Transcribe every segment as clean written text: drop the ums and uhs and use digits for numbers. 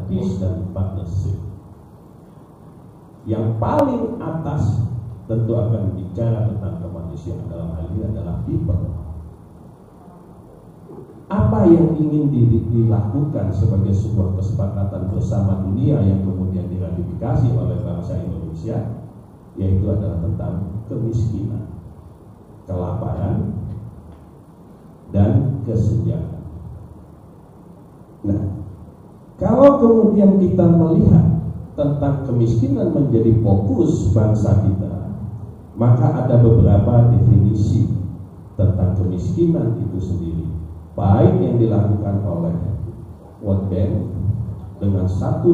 peace dan partnership. Yang paling atas tentu akan bicara tentang kemanusiaan, dalam hal ini adalah people. Apa yang ingin dilakukan sebagai sebuah kesepakatan bersama dunia yang kemudian diratifikasi oleh bangsa Indonesia, yaitu adalah tentang kemiskinan, kelaparan, dan kesenjangan. Nah, kalau kemudian kita melihat tentang kemiskinan menjadi fokus bangsa kita, maka ada beberapa definisi tentang kemiskinan itu sendiri, baik yang dilakukan oleh World Bank dengan $1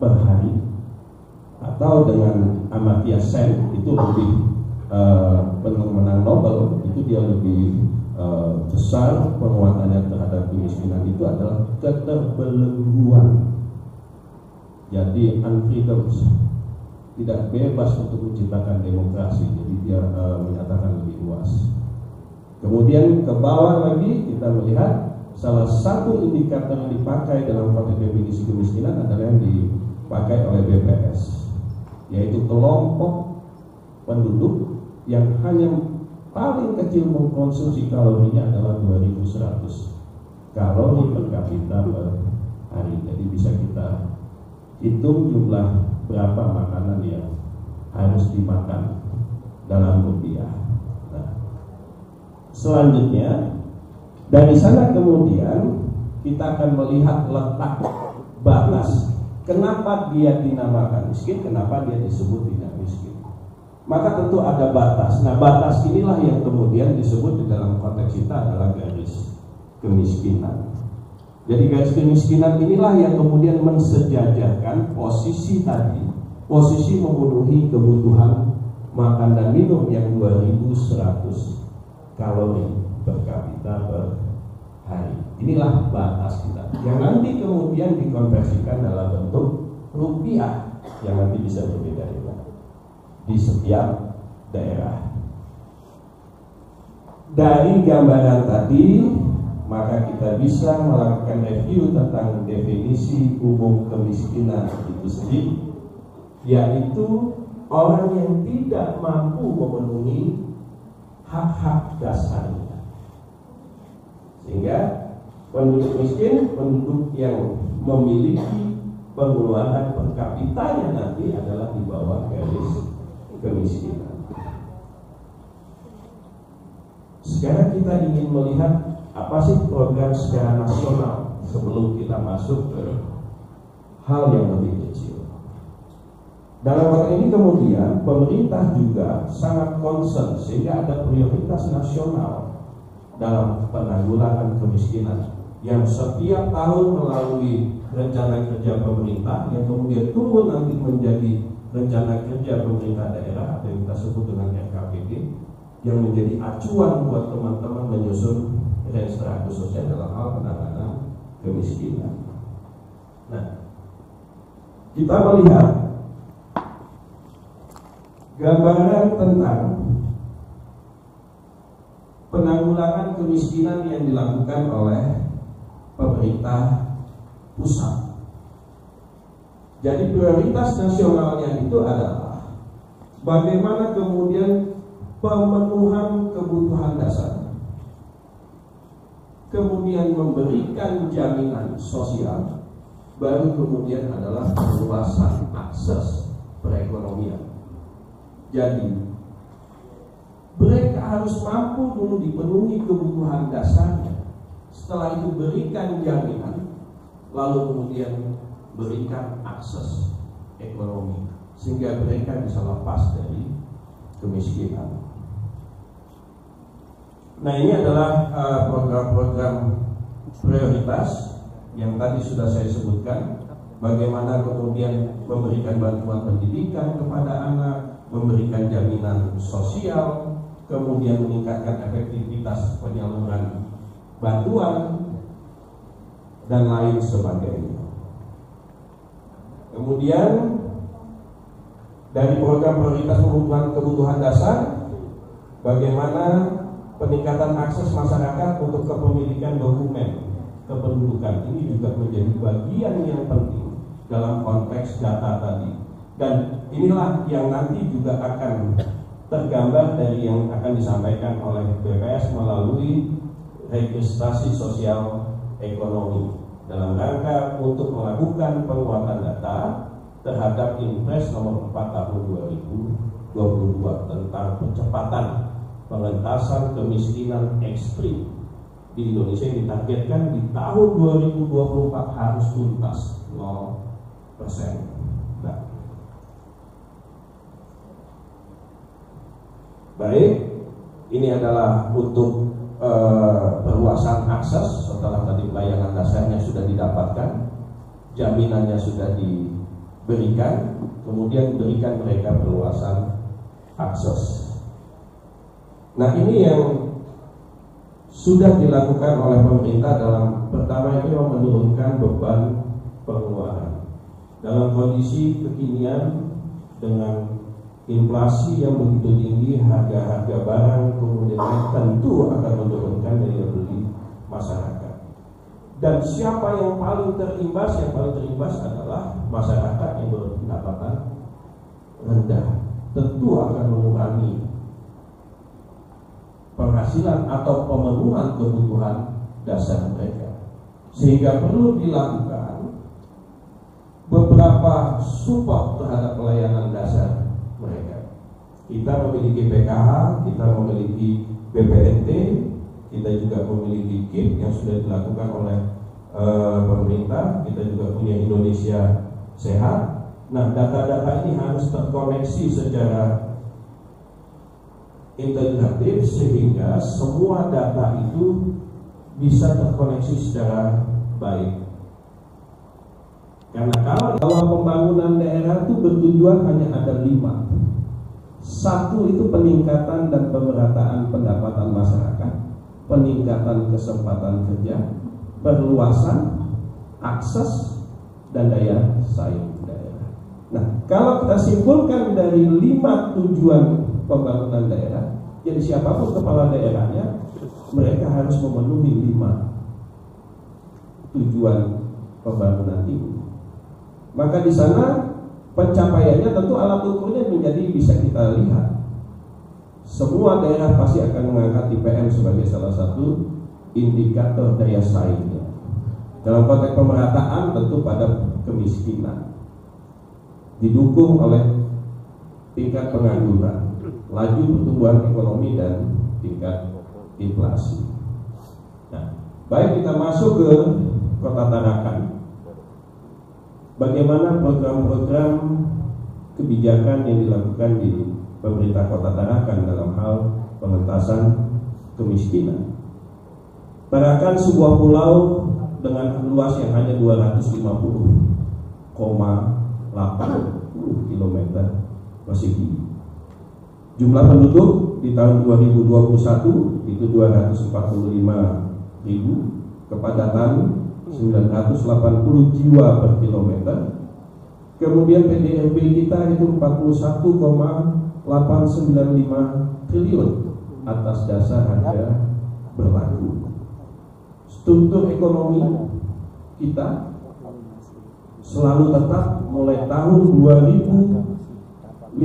per hari, atau dengan Amartya Sen, itu lebih pemenang Nobel, itu dia lebih besar penguatannya terhadap kemiskinan itu adalah keterbelengguan. Jadi unfreedom, tidak bebas untuk menciptakan demokrasi. Jadi dia menyatakan lebih luas. Kemudian ke bawah lagi kita melihat salah satu indikator yang dipakai dalam konteks definisi kemiskinan adalah yang dipakai oleh BPS, yaitu kelompok penduduk yang hanya paling kecil mengkonsumsi kalorinya adalah 2100 kalori per kapita per hari. Jadi bisa kita hitung jumlah berapa makanan yang harus dimakan dalam rupiah. Nah, selanjutnya dari sana kemudian kita akan melihat letak batas. Kenapa dia dinamakan miskin? Kenapa dia disebut tidak miskin? Maka tentu ada batas. Nah, batas inilah yang kemudian disebut di dalam konteks kita adalah garis kemiskinan. Jadi garis kemiskinan inilah yang kemudian mensejajarkan posisi tadi, posisi memenuhi kebutuhan makan dan minum yang 2100 kalori per kapita per hari. Inilah batas kita, yang nanti kemudian dikonversikan dalam bentuk rupiah yang nanti bisa berbeda-beda di setiap daerah. Dari gambaran tadi, maka kita bisa melakukan review tentang definisi umum kemiskinan itu sendiri, yaitu orang yang tidak mampu memenuhi hak-hak dasarnya. Sehingga penduduk miskin, penduduk yang memiliki pengeluaran per kapitanya nanti adalah di bawah garis kemiskinan. Sekarang kita ingin melihat apa sih program secara nasional sebelum kita masuk ke hal yang lebih kecil. Dalam hal ini kemudian pemerintah juga sangat concern sehingga ada prioritas nasional dalam penanggulangan kemiskinan yang setiap tahun melalui rencana kerja pemerintah yang kemudian tumbuh nanti menjadi rencana kerja pemerintah daerah atau yang kita sebut dengan RKPD, yang menjadi acuan buat teman-teman menyusun rencana khususnya dalam hal penanganan kemiskinan. Nah, kita melihat gambaran tentang penanggulangan kemiskinan yang dilakukan oleh pemerintah pusat. Jadi prioritas nasionalnya itu adalah bagaimana kemudian pemenuhan kebutuhan dasar, kemudian memberikan jaminan sosial, baru kemudian adalah perluasan akses perekonomian. Jadi mereka harus mampu dulu dipenuhi kebutuhan dasarnya, setelah itu berikan jaminan, lalu kemudian berikan akses ekonomi sehingga mereka bisa lepas dari kemiskinan. Nah, ini adalah program-program prioritas yang tadi sudah saya sebutkan. Bagaimana kemudian memberikan bantuan pendidikan kepada anak, memberikan jaminan sosial, kemudian meningkatkan efektivitas penyaluran bantuan, dan lain sebagainya. Kemudian dari program prioritas kebutuhan dasar, bagaimana peningkatan akses masyarakat untuk kepemilikan dokumen kependudukan ini juga menjadi bagian yang penting dalam konteks data tadi. Dan inilah yang nanti juga akan tergambar dari yang akan disampaikan oleh BPS melalui registrasi sosial ekonomi dalam rangka untuk melakukan penguatan data terhadap Impres nomor 4 tahun 2022 tentang percepatan pengentasan kemiskinan ekstrim di Indonesia yang ditargetkan di tahun 2024 harus tuntas 0%. Nah, baik, ini adalah untuk perluasan akses. Setelah tadi pelayanan dasarnya sudah didapatkan, jaminannya sudah diberikan, kemudian berikan mereka perluasan akses. Nah, ini yang sudah dilakukan oleh pemerintah dalam pertama itu menurunkan beban pengeluaran dalam kondisi kekinian dengan inflasi yang begitu tinggi, harga-harga barang kemudian tentu akan menurunkan daya beli masyarakat. Dan siapa yang paling terimbas? Yang paling terimbas adalah masyarakat yang berpendapatan rendah. Tentu akan mengurangi penghasilan atau pemenuhan kebutuhan dasar mereka, sehingga perlu dilakukan beberapa support terhadap pelayanan dasar mereka. Kita memiliki PKH, kita memiliki BPNT, kita juga memiliki KIP yang sudah dilakukan oleh pemerintah. Kita juga punya Indonesia Sehat. Nah, data-data ini harus terkoneksi secara integratif sehingga semua data itu bisa terkoneksi secara baik. Karena kalau pembangunan daerah itu bertujuan hanya ada 5. Satu itu peningkatan dan pemerataan pendapatan masyarakat, peningkatan kesempatan kerja, perluasan akses dan daya saing daerah. Nah, kalau kita simpulkan dari 5 tujuan pembangunan daerah, jadi siapapun kepala daerahnya, mereka harus memenuhi 5 tujuan pembangunan ini. Maka di sana pencapaiannya tentu alat ukurnya menjadi bisa kita lihat. Semua daerah pasti akan mengangkat IPM sebagai salah satu indikator daya saingnya. Dalam konteks pemerataan tentu pada kemiskinan, didukung oleh tingkat pengangguran, laju pertumbuhan ekonomi dan tingkat inflasi. Nah, baik, kita masuk ke Kota Tarakan. Bagaimana program-program kebijakan yang dilakukan di pemerintah Kota Tarakan dalam hal pengentasan kemiskinan? Tarakan sebuah pulau dengan luas yang hanya 250,80 km persegi. Jumlah penduduk di tahun 2021 itu 245.000, kepadatan 980 jiwa per kilometer. Kemudian PDRB kita itu 41,895 triliun atas dasar harga berlaku. Struktur ekonomi kita selalu tetap mulai tahun 2015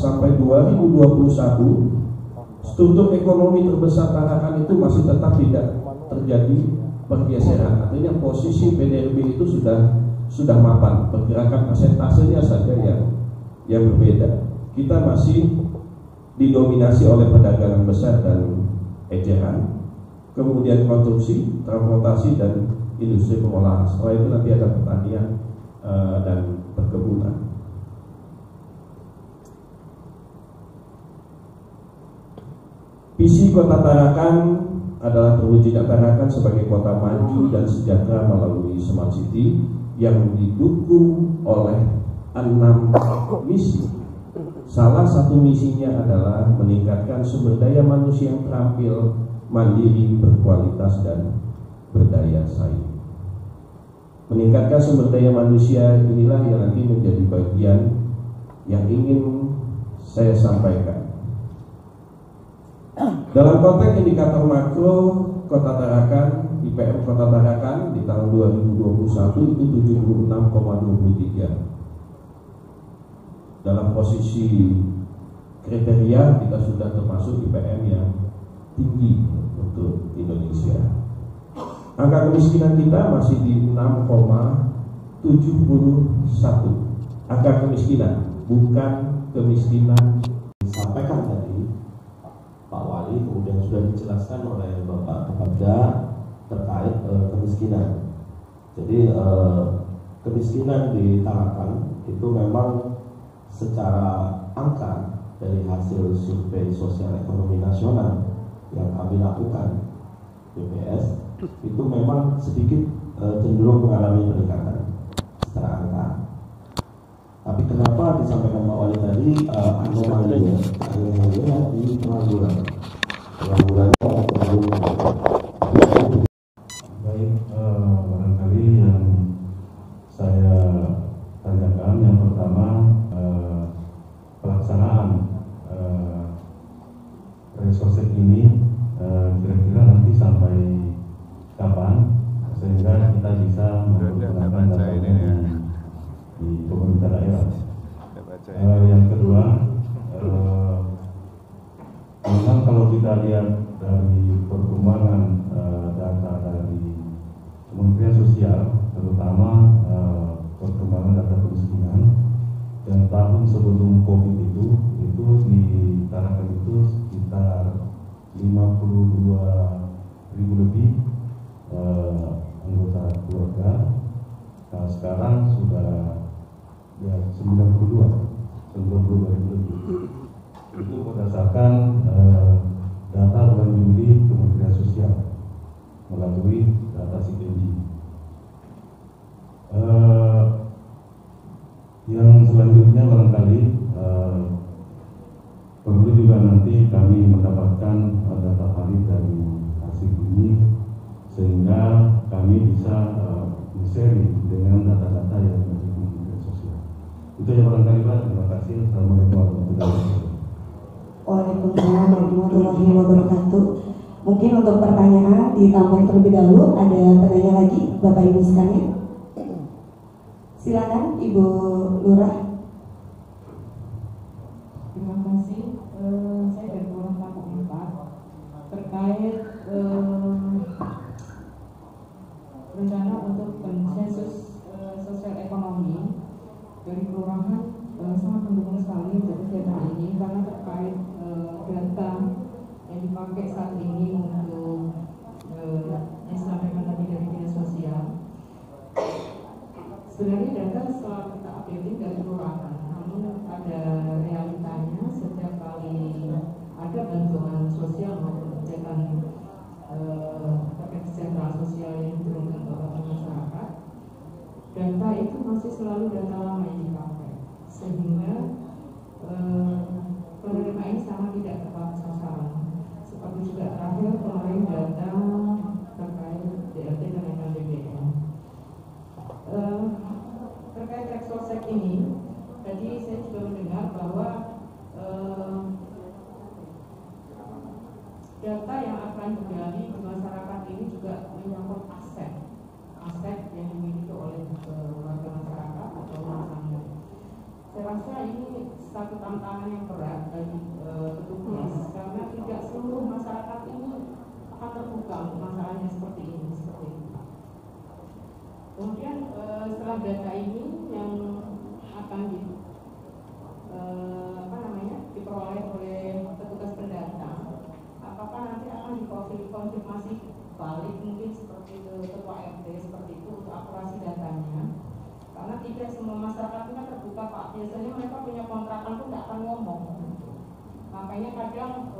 sampai 2021, struktur ekonomi terbesar Tarakan itu masih tetap tidak terjadi pergeseran. Artinya posisi PDRB itu sudah mapan, pergerakan persentasenya saja yang berbeda. Kita masih didominasi oleh perdagangan besar dan eceran, kemudian konsumsi, transportasi dan industri pengolahan. Setelah itu nanti ada pertanian dan perkebunan. Visi Kota Tarakan adalah terwujudnya Tarakan sebagai kota maju dan sejahtera melalui Smart City yang didukung oleh 6 misi. Salah satu misinya adalah meningkatkan sumber daya manusia yang terampil, mandiri, berkualitas dan berdaya saing. Meningkatkan sumber daya manusia inilah yang nanti menjadi bagian yang ingin saya sampaikan. Dalam konteks indikator makro Kota Tarakan, IPM Kota Tarakan di tahun 2021 itu 76,23. Dalam posisi kriteria kita sudah termasuk IPM yang tinggi untuk Indonesia. Angka kemiskinan kita masih di 6,71. Angka kemiskinan, bukan kemiskinan. Disampaikan tadi Pak Wali, kemudian sudah dijelaskan oleh Bapak Kepala terkait kemiskinan. Jadi kemiskinan di Tarakan itu memang secara angka dari hasil survei sosial ekonomi nasional yang kami lakukan BPS itu memang sedikit cenderung mengalami peningkatan secara angka. Tapi kenapa disampaikan Pak Wali tadi anomalinya di pengangguran baik, barangkali yang saya tanyakan yang pertama pelaksanaan resource ini kira-kira nanti sampai kapan sehingga kita bisa menggunakan data di pemerintah daerah. Yang kedua, memang kalau kita lihat dari perkembangan data dari Kementerian Sosial, terutama perkembangan data kemiskinan, dan tahun sebelum COVID itu di Tarakan itu sekitar 52.000 lebih anggota keluarga. Nah, sekarang sudah ya 92.000 lebih. Itu berdasarkan data bulan Juli Kementerian Sosial melalui data CPNG. Yang selanjutnya barangkali perlu juga nanti kami mendapatkan data valid dari hasil ini sehingga kami bisa sharing dengan data-data yang ada di Kementerian Sosial. Itu yang barangkali Pak. Terima kasih. Assalamualaikum warahmatullahi wabarakatuh. Waalaikumsalam warahmatullahi wabarakatuh. Mungkin untuk pertanyaan ditampung terlebih dahulu. Ada penanya lagi Bapak Ibu sekalian? Silakan Ibu Lurah. Terima kasih. Saya dari Kelurahan Kampung 4 terkait rencana untuk sensus sosial ekonomi dari kelurahan. Sangat mendukung sekali untuk kegiatan ini karena terkait data yang dipakai saat ini untuk yang disampaikan tadi dari dinas sosial. Sebenarnya data selalu kita updating dari kelurahan, namun ada realitanya setiap kali ada bantuan sosial maupun kegiatan terkait kesejahteraan sosial yang diturunkan ke masyarakat, data itu masih selalu data lama yang dipakai, sehingga penerima ini sama tidak tepat sasaran. Seperti juga terakhir kemarin data terkait DLT kenaikan BBM. Terkait Rexosek ini, tadi saya juga mendengar bahwa data yang akan digali di masyarakat ini juga menyangkut aset yang dimiliki oleh warga masyarakat atau rumah tangga. Saya rasa ini satu tantangan yang berat bagi petugas karena tidak seluruh masyarakat ini akan terbuka untuk masalahnya seperti ini. Kemudian setelah data ini yang akan diperoleh oleh petugas pendata, apakah nanti akan dikonfirmasi balik mungkin seperti ketua RT seperti itu untuk akurasi datanya? Karena tidak semua masyarakat itu terbuka Pak. Biasanya mereka punya kontrakan pun tidak akan ngomong. Makanya kadang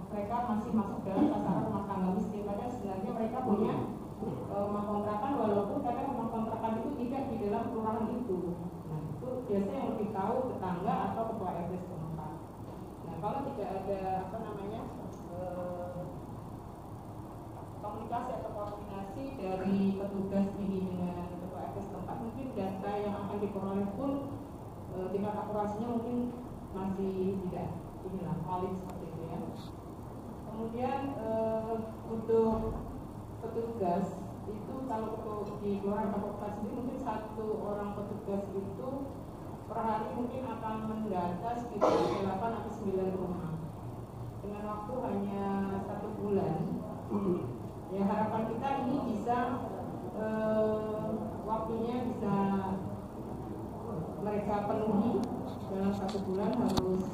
mereka masih masuk dalam sasaran rumah tangga miskin. Padahal sebenarnya mereka punya rumah kontrakan, walaupun kadang rumah kontrakan itu tidak di dalam kelurahan itu. Nah itu biasanya yang lebih tahu tetangga atau ketua RT setempat. Nah kalau tidak ada komunikasi atau koordinasi dari petugas ini dengan ketua RT setempat, mungkin data yang akan diperoleh pun tingkat akurasinya mungkin masih tidak valid seperti itu ya. Kemudian untuk petugas itu kalau di Kelurahan Kapokat sendiri mungkin satu orang petugas itu per hari mungkin akan mendata sekitar 8 atau 9 rumah dengan waktu hanya 1 bulan. Ya harapan kita ini bisa waktunya bisa mereka penuhi dalam 1 bulan, harus